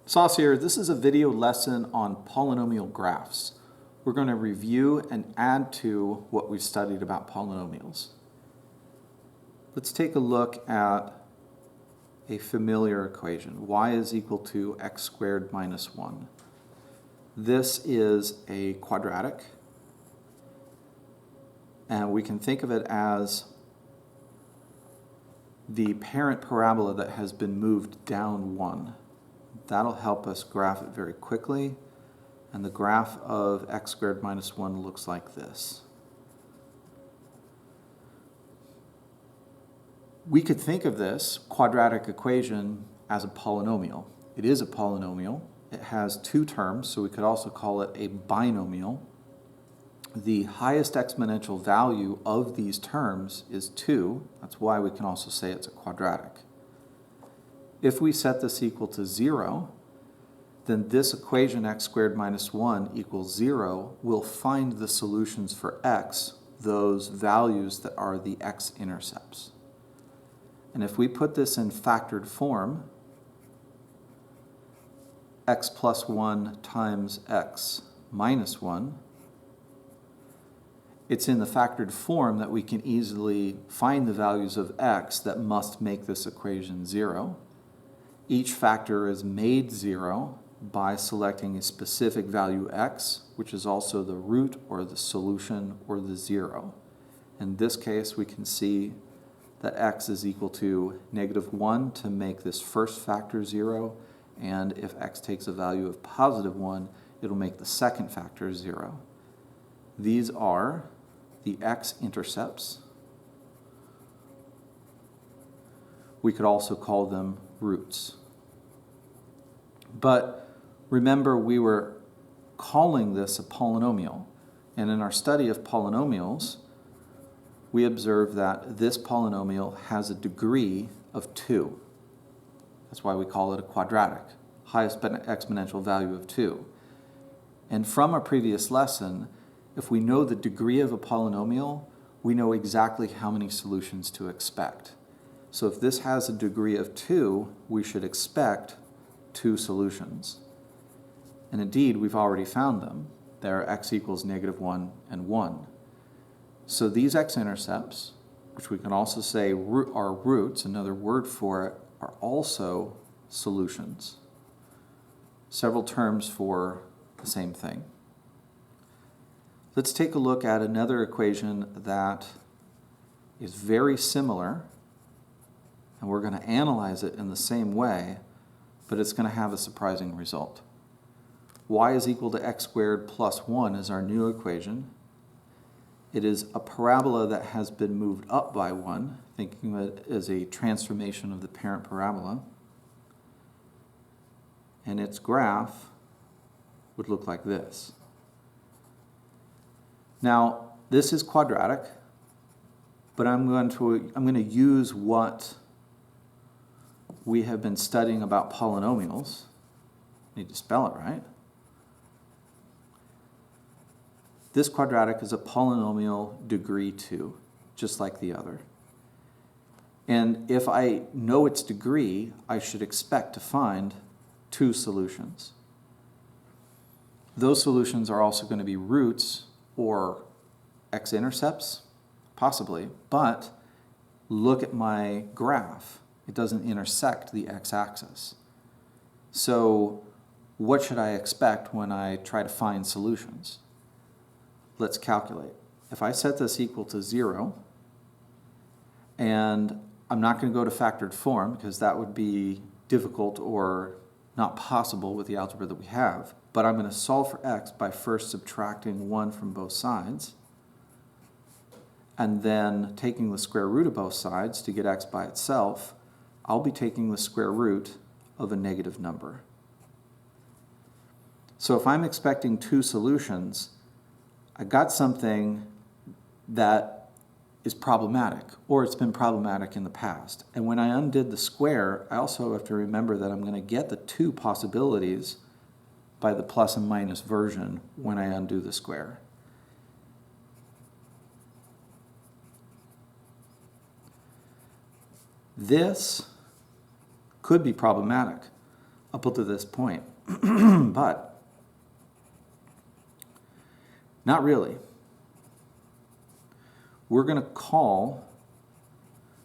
VLSos here. This is a video lesson on polynomial graphs. We're going to review and add to what we've studied about polynomials. Let's take a look at a familiar equation. Y is equal to x squared minus 1. This is a quadratic, and we can think of it as the parent parabola that has been moved down 1. That'll help us graph it very quickly, and the graph of x squared minus 1 looks like this. We could think of this quadratic equation as a polynomial. It is a polynomial. It has two terms, so we could also call it a binomial. The highest exponential value of these terms is 2. That's why we can also say it's a quadratic. If we set this equal to 0, then this equation x squared minus 1 equals 0 will find the solutions for x, those values that are the x-intercepts. And if we put this in factored form, x plus 1 times x minus 1, it's in the factored form that we can easily find the values of x that must make this equation 0. Each factor is made 0 by selecting a specific value x, which is also the root or the solution or the 0. In this case, we can see that x is equal to -1 to make this first factor 0, and if x takes a value of +1, it'll make the second factor 0. These are the x-intercepts. We could also call them roots. But remember, we were calling this a polynomial, and in our study of polynomials, we observed that this polynomial has a degree of 2. That's why we call it a quadratic, highest exponential value of 2. And from our previous lesson, if we know the degree of a polynomial, we know exactly how many solutions to expect. So if this has a degree of 2, we should expect 2 solutions. And indeed, we've already found them. They're x equals -1 and 1. So these x-intercepts, which we can also say are roots, another word for it, are also solutions. Several terms for the same thing. Let's take a look at another equation that is very similar, and we're going to analyze it in the same way, but it's going to have a surprising result. Y is equal to x squared plus 1 is our new equation. It is a parabola that has been moved up by 1, thinking of it as a transformation of the parent parabola. And its graph would look like this. Now, this is quadratic, but I'm going to use what we have been studying about polynomials. Need to spell it right. This quadratic is a polynomial degree 2, just like the other. And if I know its degree, I should expect to find 2 solutions. Those solutions are also going to be roots or x-intercepts, possibly, but look at my graph. It doesn't intersect the x-axis. So what should I expect when I try to find solutions? Let's calculate. If I set this equal to 0, and I'm not going to go to factored form because that would be difficult or not possible with the algebra that we have, but I'm going to solve for x by first subtracting 1 from both sides, and then taking the square root of both sides to get x by itself. I'll be taking the square root of a negative number. So if I'm expecting 2 solutions, I got something that is problematic, or it's been problematic in the past. And when I undid the square, I also have to remember that I'm going to get the 2 possibilities by the plus and minus version when I undo the square. This could be problematic. up to this point. But not really. We're going to call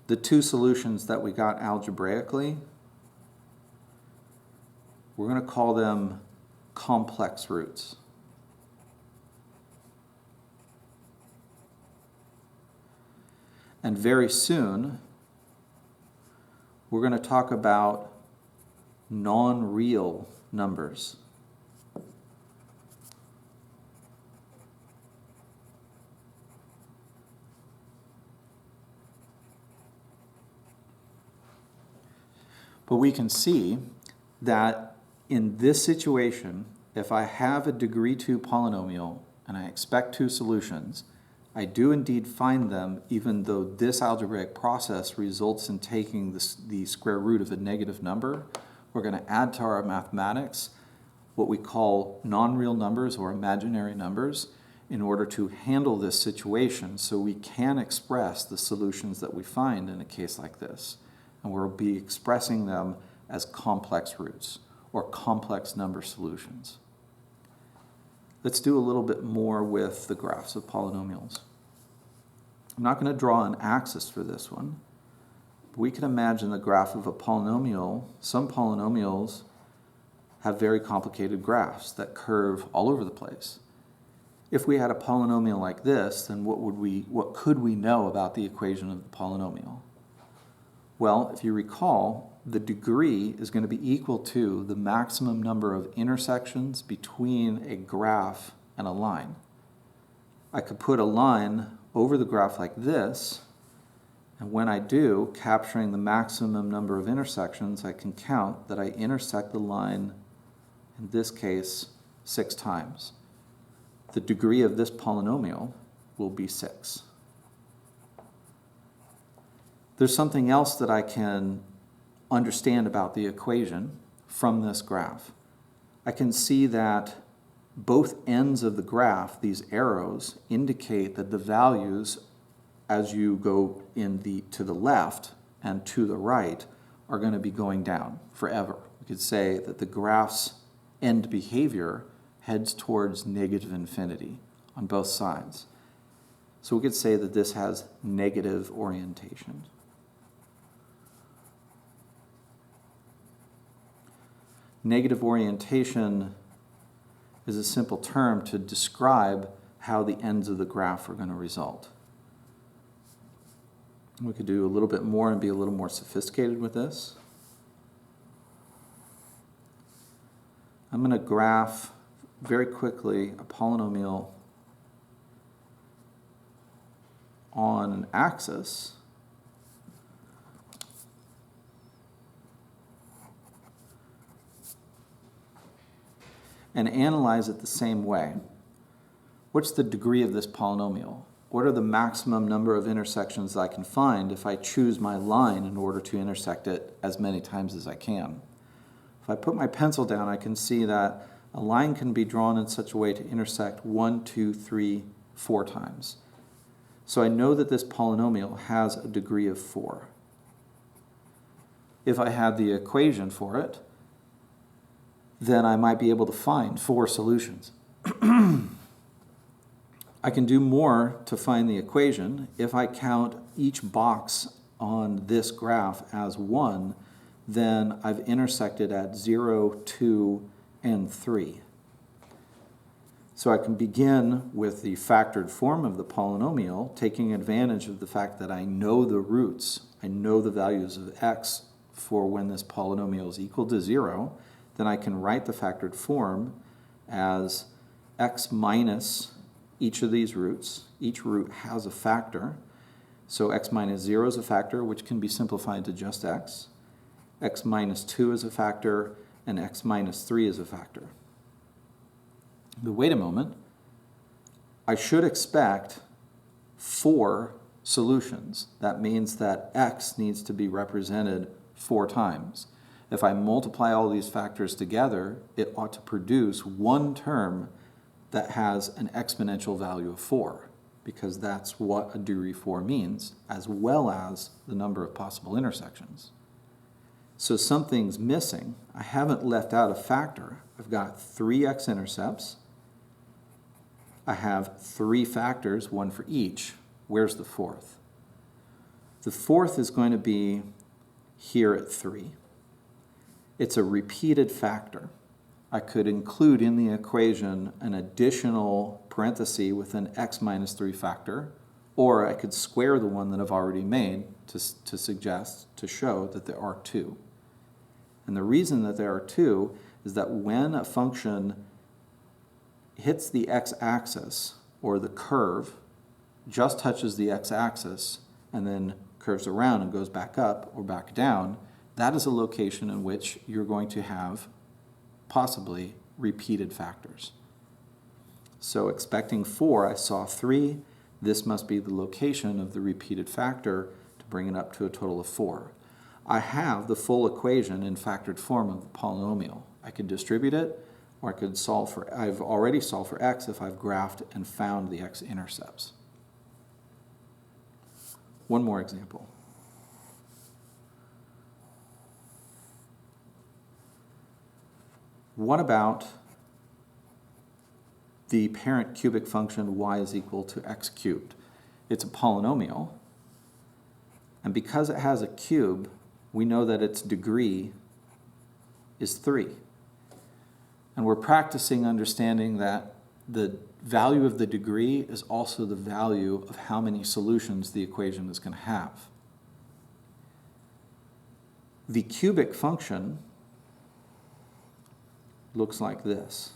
the two solutions that we got algebraically, we're going to call them complex roots. And very soon, we're going to talk about non-real numbers. But we can see that in this situation, if I have a degree 2 polynomial and I expect two solutions, I do indeed find them, even though this algebraic process results in taking the square root of a negative number. We're going to add to our mathematics what we call non-real numbers or imaginary numbers in order to handle this situation so we can express the solutions that we find in a case like this. And we'll be expressing them as complex roots or complex number solutions. Let's do a little bit more with the graphs of polynomials. I'm not going to draw an axis for this one. But we can imagine the graph of a polynomial. Some polynomials have very complicated graphs that curve all over the place. If we had a polynomial like this, then what could we know about the equation of the polynomial? Well, if you recall, the degree is going to be equal to the maximum number of intersections between a graph and a line. I could put a line over the graph like this, and when I do, capturing the maximum number of intersections, I can count that I intersect the line, in this case, 6 times. The degree of this polynomial will be 6. There's something else that I can understand about the equation from this graph. I can see that both ends of the graph, these arrows, indicate that the values as you go to the left and to the right are going to be going down forever. We could say that the graph's end behavior heads towards negative infinity on both sides. So we could say that this has negative orientation. Negative orientation is a simple term to describe how the ends of the graph are going to result. We could do a little bit more and be a little more sophisticated with this. I'm going to graph very quickly a polynomial on an axis. And analyze it the same way. What's the degree of this polynomial? What are the maximum number of intersections I can find if I choose my line in order to intersect it as many times as I can? If I put my pencil down, I can see that a line can be drawn in such a way to intersect 1, 2, 3, 4 times. So I know that this polynomial has a degree of 4. If I had the equation for it, then I might be able to find 4 solutions. I can do more to find the equation. If I count each box on this graph as 1, then I've intersected at 0, 2, and 3. So I can begin with the factored form of the polynomial, taking advantage of the fact that I know the roots. I know the values of x for when this polynomial is equal to 0. Then I can write the factored form as x minus each of these roots. Each root has a factor. So x minus 0 is a factor, which can be simplified to just x. X minus 2 is a factor, and x minus 3 is a factor. But wait a moment. I should expect 4 solutions. That means that x needs to be represented 4 times. If I multiply all these factors together, it ought to produce one term that has an exponential value of 4, because that's what a degree 4 means, as well as the number of possible intersections. So something's missing. I haven't left out a factor. I've got 3 x-intercepts. I have 3 factors, 1 for each. Where's the 4th? The 4th is going to be here at 3. It's a repeated factor. I could include in the equation an additional parenthesis with an x minus 3 factor, or I could square the one that I've already made to show that there are 2. And the reason that there are 2 is that when a function hits the x-axis, or the curve just touches the x-axis and then curves around and goes back up or back down, that is a location in which you're going to have possibly repeated factors. So expecting 4, I saw 3. This must be the location of the repeated factor to bring it up to a total of 4. I have the full equation in factored form of the polynomial. I could distribute it, or I could solve for, I've already solved for x if I've graphed and found the x-intercepts. One more example. What about the parent cubic function y is equal to x cubed? It's a polynomial, and because it has a cube, we know that its degree is 3. And we're practicing understanding that the value of the degree is also the value of how many solutions the equation is going to have. The cubic function looks like this.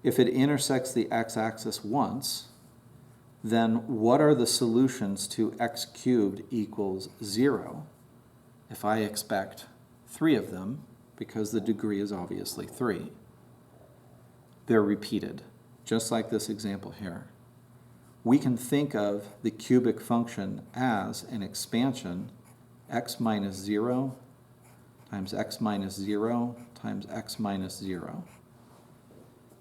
If it intersects the x-axis once, then what are the solutions to x cubed equals 0 if I expect 3 of them, because the degree is obviously 3? They're repeated, just like this example here. We can think of the cubic function as an expansion x minus 0 times x minus 0 times x minus 0.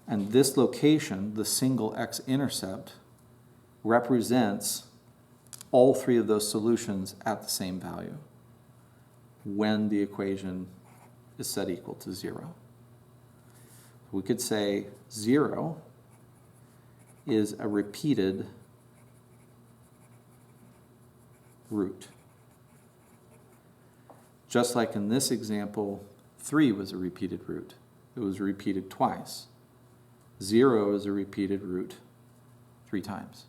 And this location, the single x-intercept, represents all 3 of those solutions at the same value when the equation is set equal to 0. We could say 0 is a repeated root. Just like in this example, 3 was a repeated root. It was repeated twice. 0 is a repeated root 3 times.